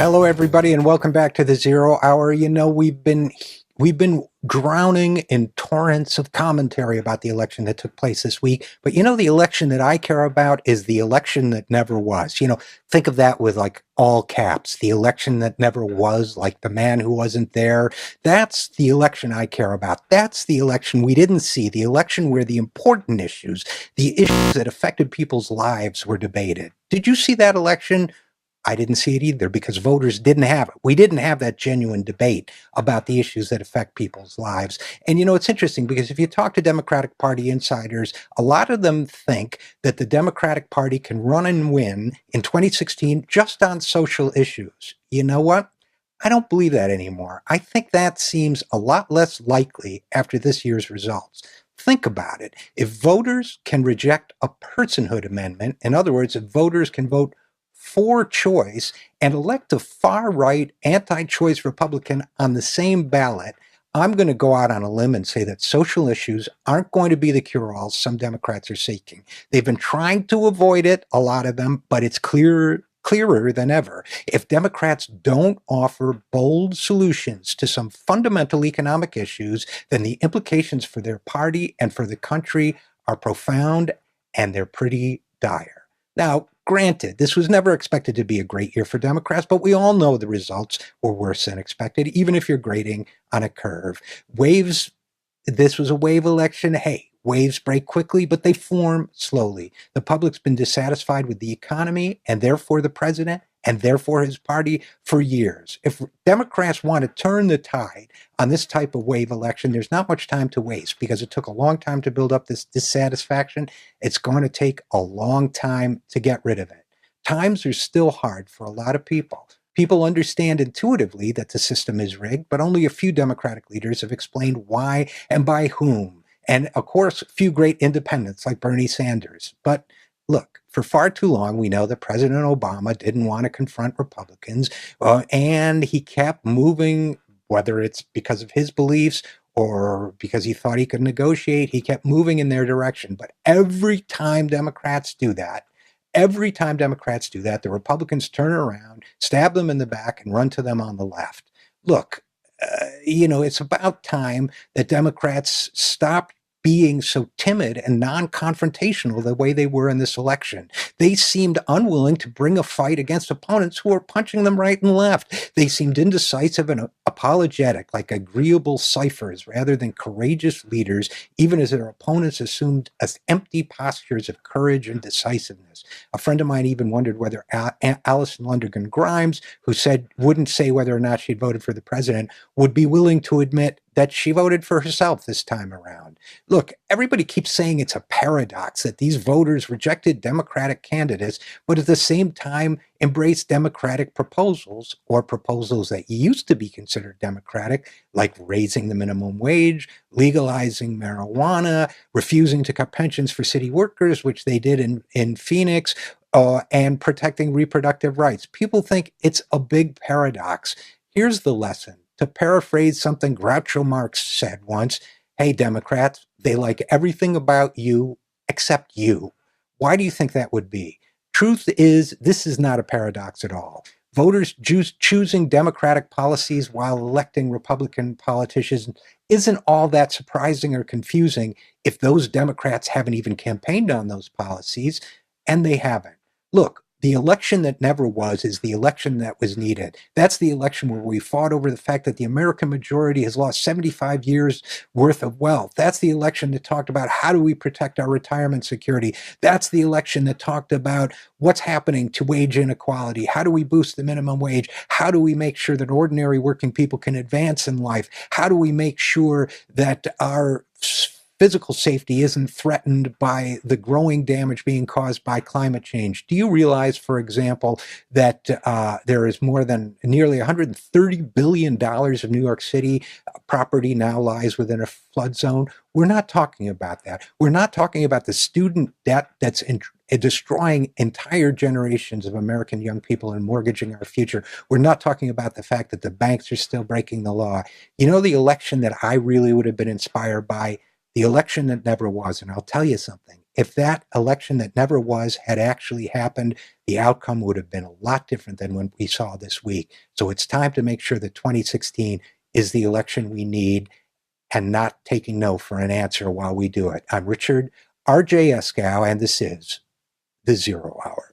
Hello, everybody, and welcome back to the Zero Hour. You know, we've been drowning in torrents of commentary about the election that took place this week. But you know, the election that I care about is the election that never was. You know, think of that with like all caps. The election that never was, like the man who wasn't there. That's the election I care about. That's the election we didn't see. The election where the important issues, the issues that affected people's lives, were debated. Did you see that election? I didn't see it either because voters didn't have it. We didn't have that genuine debate about the issues that affect people's lives. And you know, it's interesting because if you talk to Democratic Party insiders, a lot of them think that the Democratic Party can run and win in 2016 just on social issues. You know what? I don't believe that anymore. I think that seems a lot less likely after this year's results. Think about it. If voters can reject a personhood amendment, in other words, if voters can vote for choice and elect a far right anti choice Republican on the same ballot, I'm going to go out on a limb and say that social issues aren't going to be the cure all some Democrats are seeking. They've been trying to avoid it, a lot of them, but it's clearer than ever. If Democrats don't offer bold solutions to some fundamental economic issues, then the implications for their party and for the country are profound and they're pretty dire. Now, granted, this was never expected to be a great year for Democrats, but we all know the results were worse than expected, even if you're grading on a curve. This was a wave election. Hey, waves break quickly, but they form slowly. The public's been dissatisfied with the economy and therefore the president and therefore his party for years. If Democrats want to turn the tide on this type of wave election, there's not much time to waste because it took a long time to build up this dissatisfaction. It's going to take a long time to get rid of it. Times are still hard for a lot of people. People understand intuitively that the system is rigged, but only a few Democratic leaders have explained why and by whom. And of course, a few great independents like Bernie Sanders. But look, for far too long, we know that President Obama didn't want to confront Republicans, and he kept moving, whether it's because of his beliefs or because he thought he could negotiate, he kept moving in their direction. But every time Democrats do that, the Republicans turn around, stab them in the back, and run to them on the left. Look, it's about time that Democrats stop being so timid and non-confrontational the way they were in this election. They seemed unwilling to bring a fight against opponents who were punching them right and left. They seemed indecisive and apologetic, like agreeable ciphers rather than courageous leaders, even as their opponents assumed as empty postures of courage and decisiveness. A friend of mine even wondered whether Alison Lundergan Grimes, who wouldn't say whether or not she'd voted for the president, would be willing to admit that she voted for herself this time around. Look, everybody keeps saying it's a paradox that these voters rejected Democratic candidates, but at the same time embraced Democratic proposals or proposals that used to be considered Democratic, like raising the minimum wage, legalizing marijuana, refusing to cut pensions for city workers, which they did in Phoenix, and protecting reproductive rights. People think it's a big paradox. Here's the lesson. To paraphrase something Groucho Marx said once, hey, Democrats, they like everything about you except you. Why do you think that would be? Truth is, this is not a paradox at all. Voters choosing Democratic policies while electing Republican politicians isn't all that surprising or confusing if those Democrats haven't even campaigned on those policies, and they haven't. Look, the election that never was is the election that was needed. That's the election where we fought over the fact that the American majority has lost 75 years worth of wealth. That's the election that talked about how do we protect our retirement security. That's the election that talked about what's happening to wage inequality. How do we boost the minimum wage? How do we make sure that ordinary working people can advance in life? How do we make sure that our physical safety isn't threatened by the growing damage being caused by climate change? Do you realize, for example, that there is more than nearly $130 billion of New York City property now lies within a flood zone? We're not talking about that. We're not talking about the student debt that's destroying entire generations of American young people and mortgaging our future. We're not talking about the fact that the banks are still breaking the law. You know, the election that I really would have been inspired by, the election that never was, and I'll tell you something, if that election that never was had actually happened, the outcome would have been a lot different than what we saw this week. So it's time to make sure that 2016 is the election we need and not taking no for an answer while we do it. I'm Richard RJ Eskow, and this is The Zero Hour.